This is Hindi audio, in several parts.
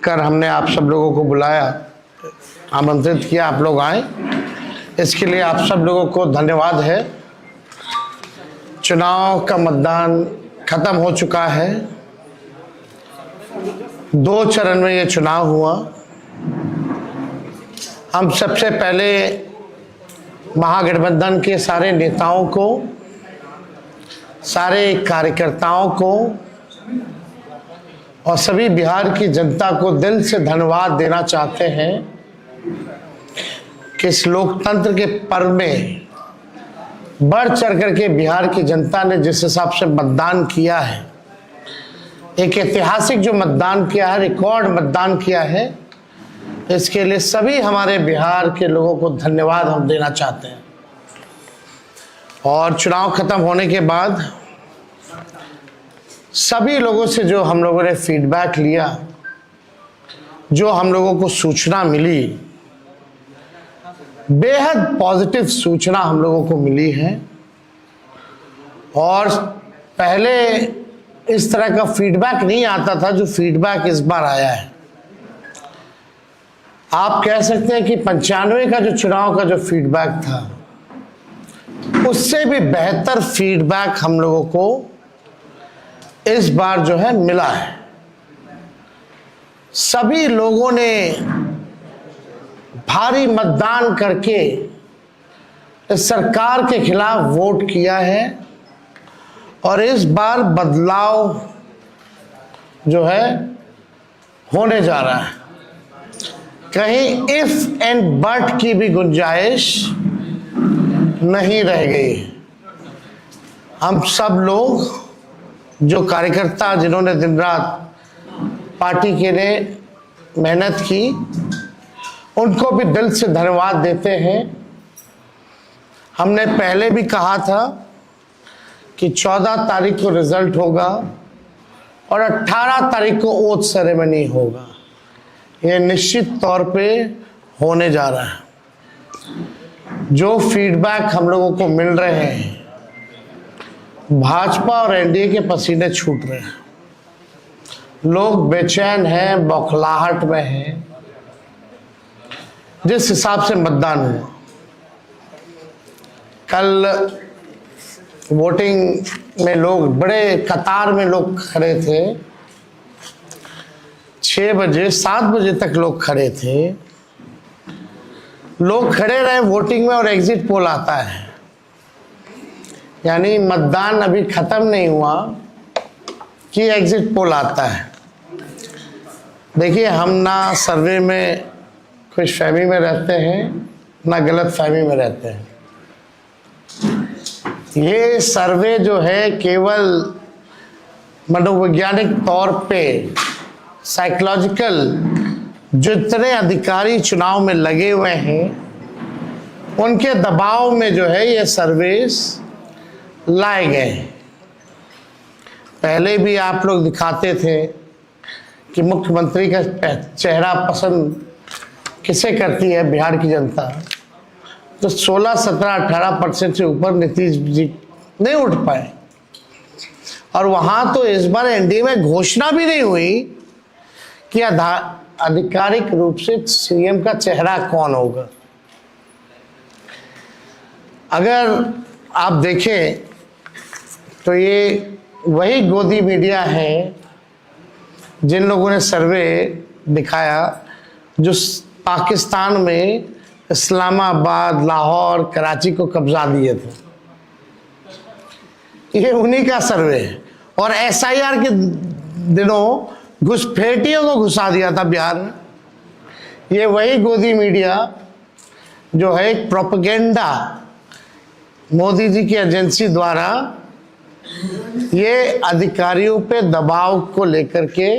कर हमने आप सब लोगों को बुलाया, आमंत्रित किया, आप लोग आए, इसके लिए आप सब लोगों को धन्यवाद है। चुनाव का मतदान खत्म हो चुका है। 2 चरण में ये चुनाव हुआ। हम सबसे पहले महागठबंधन के सारे नेताओं को, सारे कार्यकर्ताओं को और सभी बिहार की जनता को दिल से धन्यवाद देना चाहते हैं कि इस लोकतंत्र के पर्व में बढ़ चढ़ करके बिहार की जनता ने जिस हिसाब से मतदान किया है, एक ऐतिहासिक जो मतदान किया है, रिकॉर्ड मतदान किया है, इसके लिए सभी हमारे बिहार के लोगों को धन्यवाद हम देना चाहते हैं। और चुनाव खत्म होने के बाद सभी लोगों से जो हम लोगों ने फीडबैक लिया, जो हम लोगों को सूचना मिली, बेहद पॉजिटिव सूचना हम लोगों को मिली है। और पहले इस तरह का फीडबैक नहीं आता था जो फीडबैक इस बार आया है। आप कह सकते हैं कि 95 का जो चुनाव का जो फीडबैक था, उससे भी बेहतर फीडबैक हम लोगों को इस बार जो है मिला है। सभी लोगों ने भारी मतदान करके इस सरकार के खिलाफ वोट किया है और इस बार बदलाव जो है होने जा रहा है। कहीं इफ एंड बट की भी गुंजाइश नहीं रह गई। हम सब लोग जो कार्यकर्ता जिन्होंने दिन रात पार्टी के लिए मेहनत की, उनको भी दिल से धन्यवाद देते हैं। हमने पहले भी कहा था कि 14 तारीख को रिजल्ट होगा और 18 तारीख को ओथ सेरेमनी होगा। यह निश्चित तौर पे होने जा रहा है। जो फीडबैक हम लोगों को मिल रहे हैं, भाजपा और एनडीए के पसीने छूट रहे हैं। लोग बेचैन हैं, बौखलाहट में हैं। जिस हिसाब से मतदान हुआ, कल वोटिंग में लोग बड़े कतार में लोग खड़े थे। 6 बजे 7 बजे तक लोग खड़े थे। लोग खड़े रहे वोटिंग में और एग्जिट पोल आता है, यानी मतदान अभी खत्म नहीं हुआ कि एग्जिट पोल आता है। देखिए, हम ना सर्वे में खुशफहमी में रहते हैं, ना गलत फहमी में रहते हैं। ये सर्वे जो है केवल मनोवैज्ञानिक तौर पे, साइकोलॉजिकल, जितने अधिकारी चुनाव में लगे हुए हैं उनके दबाव में जो है ये सर्वेस लाए गए। पहले भी आप लोग दिखाते थे कि मुख्यमंत्री का चेहरा पसंद किसे करती है बिहार की जनता, तो 16, 17, 18% से ऊपर नीतीश जी नहीं उठ पाए। और वहां तो इस बार एनडीए में घोषणा भी नहीं हुई कि आधिकारिक रूप से सीएम का चेहरा कौन होगा। अगर आप देखें तो ये वही गोदी मीडिया है जिन लोगों ने सर्वे दिखाया, जो पाकिस्तान में इस्लामाबाद, लाहौर, कराची को कब्जा दिए थे। ये उन्हीं का सर्वे है। और एसआईआर के दिनों घुसपैठियों को घुसा दिया था बिहार में। ये वही गोदी मीडिया जो है एक प्रोपेगेंडा मोदी जी की एजेंसी द्वारा ये अधिकारियों पे दबाव को लेकर के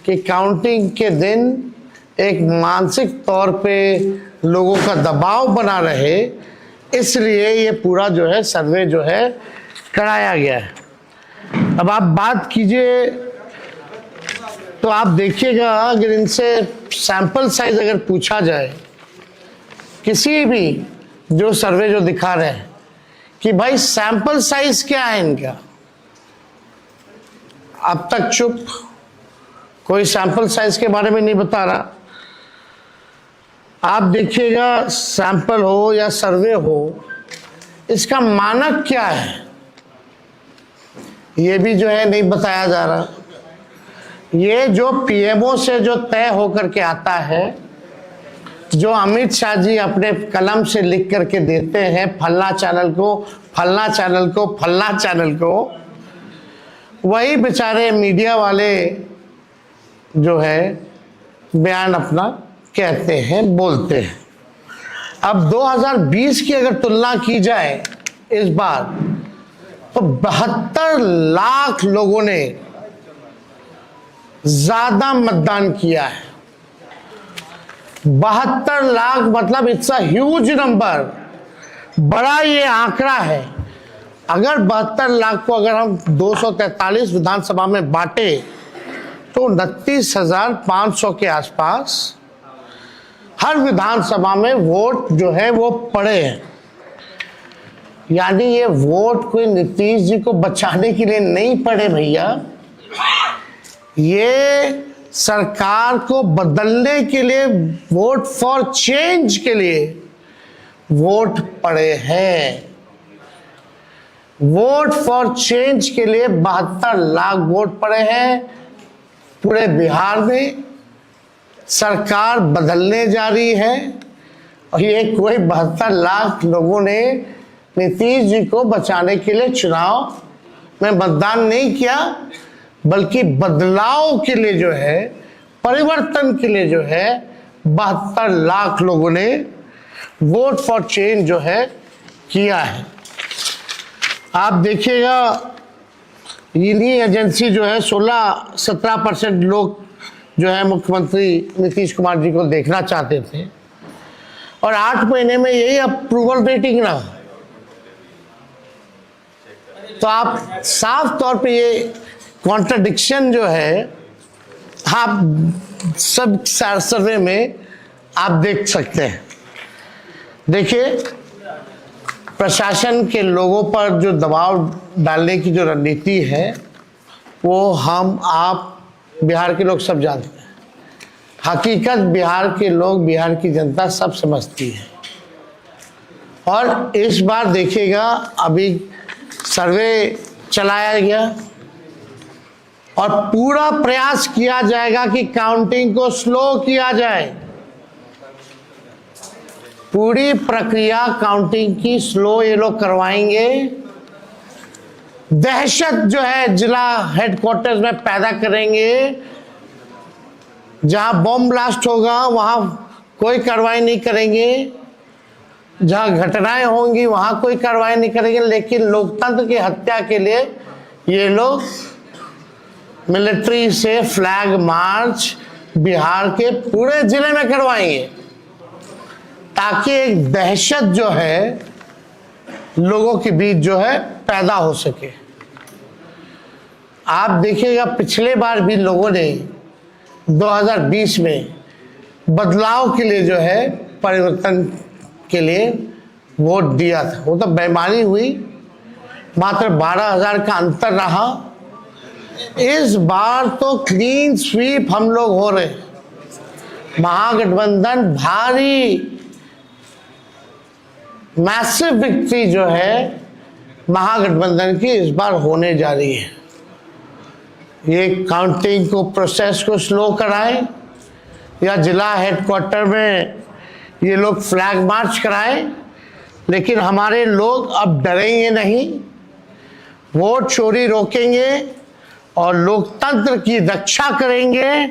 कि काउंटिंग के दिन एक मानसिक तौर पे लोगों का दबाव बना रहे, इसलिए ये पूरा जो है सर्वे जो है कराया गया है। अब आप बात कीजिए तो आप देखिएगा, अगर इनसे सैंपल साइज अगर पूछा जाए, किसी भी जो सर्वे जो दिखा रहे हैं कि भाई सैंपल साइज क्या है इनका, अब तक चुप, कोई सैंपल साइज के बारे में नहीं बता रहा। आप देखिएगा, सैंपल हो या सर्वे हो, इसका मानक क्या है ये भी जो है नहीं बताया जा रहा। ये जो पीएमओ से जो तय होकर के आता है, जो अमित शाह जी अपने कलम से लिख करके देते हैं, फल्ला चैनल को, फल्ला चैनल को, फल्ला चैनल को, वही बेचारे मीडिया वाले जो है बयान अपना कहते हैं, बोलते हैं। अब 2020 की अगर तुलना की जाए इस बार, तो 72 लाख लोगों ने ज्यादा मतदान किया है। 72 लाख मतलब इट्स अ ह्यूज नंबर, बड़ा ये आंकड़ा है। अगर 72 लाख को अगर हम 243 विधानसभा में बांटे तो 29,500 के आसपास हर विधानसभा में वोट जो है वो पड़े हैं। यानी ये वोट कोई नीतीश जी को बचाने के लिए नहीं पड़े भैया, ये सरकार को बदलने के लिए, वोट फॉर चेंज के लिए वोट पड़े हैं। वोट फॉर चेंज के लिए 72 लाख वोट पड़े हैं। पूरे बिहार में सरकार बदलने जा रही है और ये कोई 72 लाख लोगों ने नीतीश जी को बचाने के लिए चुनाव में मतदान नहीं किया, बल्कि बदलाव के लिए जो है, परिवर्तन के लिए जो है 72 लाख लोगों ने वोट फॉर चेंज जो है किया है। आप देखिएगा, इन्हीं एजेंसी जो है 16-17% लोग जो है मुख्यमंत्री नीतीश कुमार जी को देखना चाहते थे, और 8 महीने में यही अप्रूवल रेटिंग रहा। तो आप साफ तौर पे ये कॉन्ट्रडिक्शन जो है आप सब सर्वे में आप देख सकते हैं। देखिए, प्रशासन के लोगों पर जो दबाव डालने की जो रणनीति है वो हम आप बिहार के लोग सब जानते हैं। हकीकत बिहार के लोग, बिहार की जनता सब समझती है। और इस बार देखिएगा, अभी सर्वे चलाया गया और पूरा प्रयास किया जाएगा कि काउंटिंग को स्लो किया जाए। पूरी प्रक्रिया काउंटिंग की स्लो ये लोग करवाएंगे। दहशत जो है जिला हेडक्वार्टर्स में पैदा करेंगे। जहां बॉम्ब ब्लास्ट होगा वहां कोई कार्रवाई नहीं करेंगे, जहां घटनाएं होंगी वहां कोई कार्रवाई नहीं करेंगे। लेकिन लोकतंत्र की हत्या के लिए ये लोग मिलिट्री से फ्लैग मार्च बिहार के पूरे जिले में करवाएंगे, ताकि एक दहशत जो है लोगों के बीच जो है पैदा हो सके। आप देखिएगा, पिछले बार भी लोगों ने 2020 में बदलाव के लिए जो है, परिवर्तन के लिए वोट दिया था। वो तो बेईमानी हुई, मात्र 12,000 का अंतर रहा। इस बार तो क्लीन स्वीप हम लोग हो रहे हैं। महागठबंधन भारी मैसिव विक्ट्री जो है महागठबंधन की इस बार होने जा रही है। ये काउंटिंग को, प्रोसेस को स्लो कराएं या जिला हेडक्वार्टर में ये लोग फ्लैग मार्च कराएं, लेकिन हमारे लोग अब डरेंगे नहीं, वोट चोरी रोकेंगे और लोकतंत्र की रक्षा करेंगे,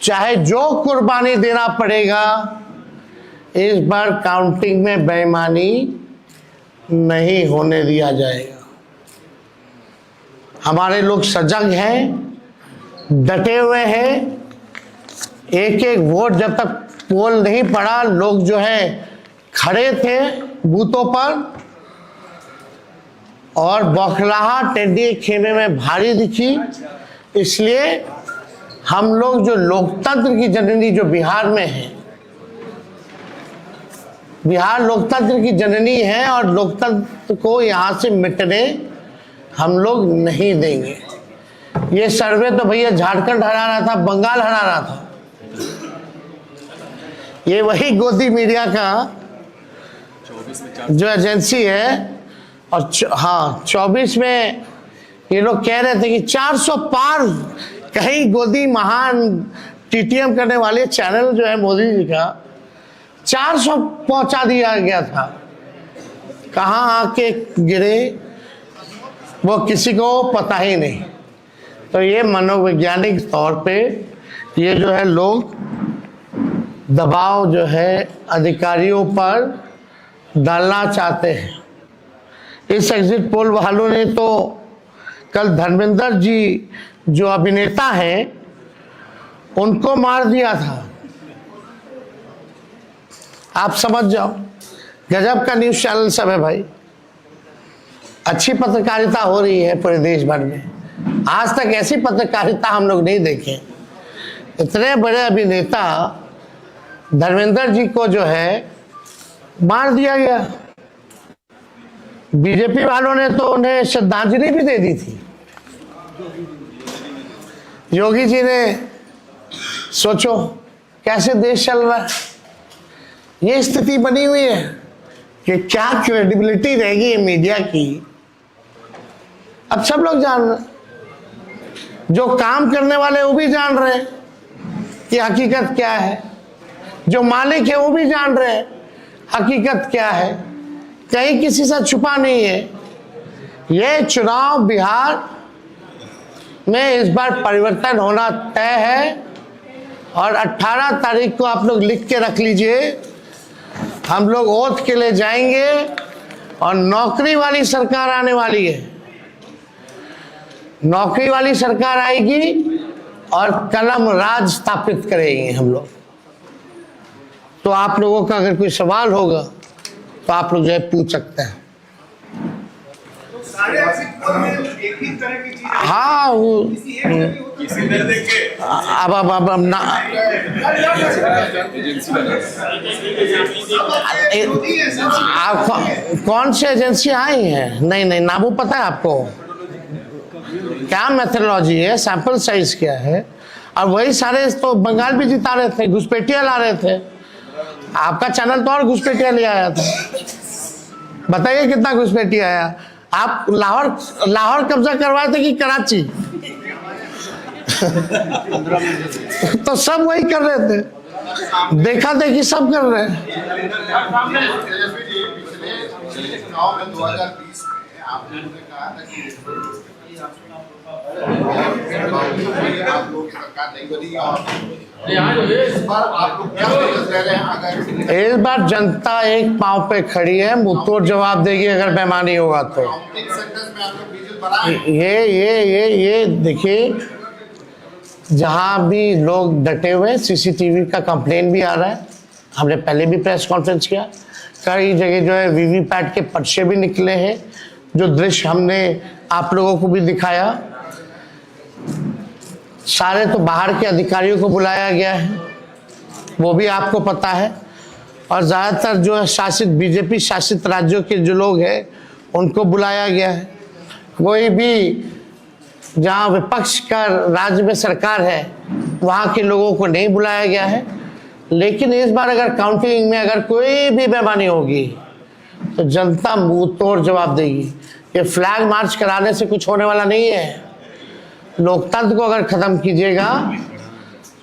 चाहे जो कुर्बानी देना पड़ेगा। इस बार काउंटिंग में बेईमानी नहीं होने दिया जाएगा। हमारे लोग सजग हैं, डटे हुए हैं। एक एक वोट जब तक पोल नहीं पड़ा, लोग जो है खड़े थे बूथों पर, और बौखलाहट टेढ़ी खेमे में भारी दिखी। इसलिए हम लोग जो लोकतंत्र की जननी जो बिहार में है, बिहार लोकतंत्र की जननी है और लोकतंत्र को यहाँ से मिटने हम लोग नहीं देंगे। ये सर्वे तो भैया झारखंड हरा रहा था, बंगाल हरा रहा था। ये वही गोदी मीडिया का जो एजेंसी है, और हाँ 24 में ये लोग कह रहे थे कि 400 पार, कहीं गोदी महान टीटीएम करने वाले चैनल जो है मोदी जी का 400 पहुंचा दिया गया था। कहाँ आके गिरे वो किसी को पता ही नहीं। तो ये मनोवैज्ञानिक तौर पे ये जो है लोग दबाव जो है अधिकारियों पर डालना चाहते हैं। इस एग्जिट पोल वालों ने तो कल धर्मेंद्र जी जो अभिनेता हैं उनको मार दिया था। आप समझ जाओ, गजब का न्यूज चैनल सब है भाई। अच्छी पत्रकारिता हो रही है पूरे देश भर में। आज तक ऐसी पत्रकारिता हम लोग नहीं देखे। इतने बड़े अभिनेता धर्मेंद्र जी को जो है मार दिया गया। बीजेपी वालों ने तो उन्हें श्रद्धांजलि भी दे दी थी। योगी जी ने, सोचो कैसे देश चल रहा है। ये स्थिति बनी हुई है कि क्या क्रेडिबिलिटी रहेगी मीडिया की। अब सब लोग जान रहे, जो काम करने वाले वो भी जान रहे हैं कि हकीकत क्या है, जो मालिक है वो भी जान रहे हैं हकीकत क्या है। कहीं किसी से छुपा नहीं है। ये चुनाव बिहार में इस बार परिवर्तन होना तय है और 18 तारीख को आप लोग लिख के रख लीजिए। हम लोग ओथ के लिए जाएंगे और नौकरी वाली सरकार आने वाली है। नौकरी वाली सरकार आएगी और कलम राज स्थापित करेंगे हम लोग। तो आप लोगों का अगर कोई सवाल होगा तो आप लोग जो है पूछ सकते हैं। हाँ वो अब ना आप कौन सी एजेंसी आई है? नहीं ना वो पता है आपको क्या मेथोडोलॉजी है, सैंपल साइज क्या है। और वही सारे तो बंगाल भी जिता रहे थे, घुसपैठिया ला रहे थे। आपका चैनल तो और घुसपैठिया ले आया था। बताइए कितना घुसपैठिया आया। आप लाहौर कब्जा करवाए थे कि कराची? तो सब वही कर रहे थे, देखा देखी सब कर रहे हैं। इस बार जनता एक पांव पे खड़ी है, मुंहतोड़ जवाब देगी अगर बेईमानी होगा तो। ये देखिए, जहां भी लोग डटे हुए, सीसीटीवी का कंप्लेन भी आ रहा है। हमने पहले भी प्रेस कॉन्फ्रेंस किया। कई जगह जो है वीवीपैट के पर्चे भी निकले हैं, जो दृश्य हमने आप लोगों को भी दिखाया। सारे तो बाहर के अधिकारियों को बुलाया गया है, वो भी आपको पता है। और ज़्यादातर जो है शासित बीजेपी शासित राज्यों के जो लोग हैं उनको बुलाया गया है। कोई भी जहाँ विपक्ष का राज्य में सरकार है वहाँ के लोगों को नहीं बुलाया गया है। लेकिन इस बार अगर काउंटिंग में अगर कोई भी बेईमानी होगी तो जनता मुंह तोड़ जवाब देगी। ये फ्लैग मार्च कराने से कुछ होने वाला नहीं है। लोकतंत्र को अगर खत्म कीजिएगा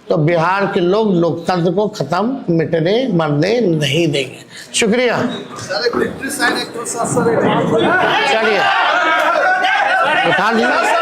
तो बिहार के लोग लोकतंत्र को खत्म मिटने मरने नहीं देंगे। शुक्रिया। चलिए उठा लीजिए।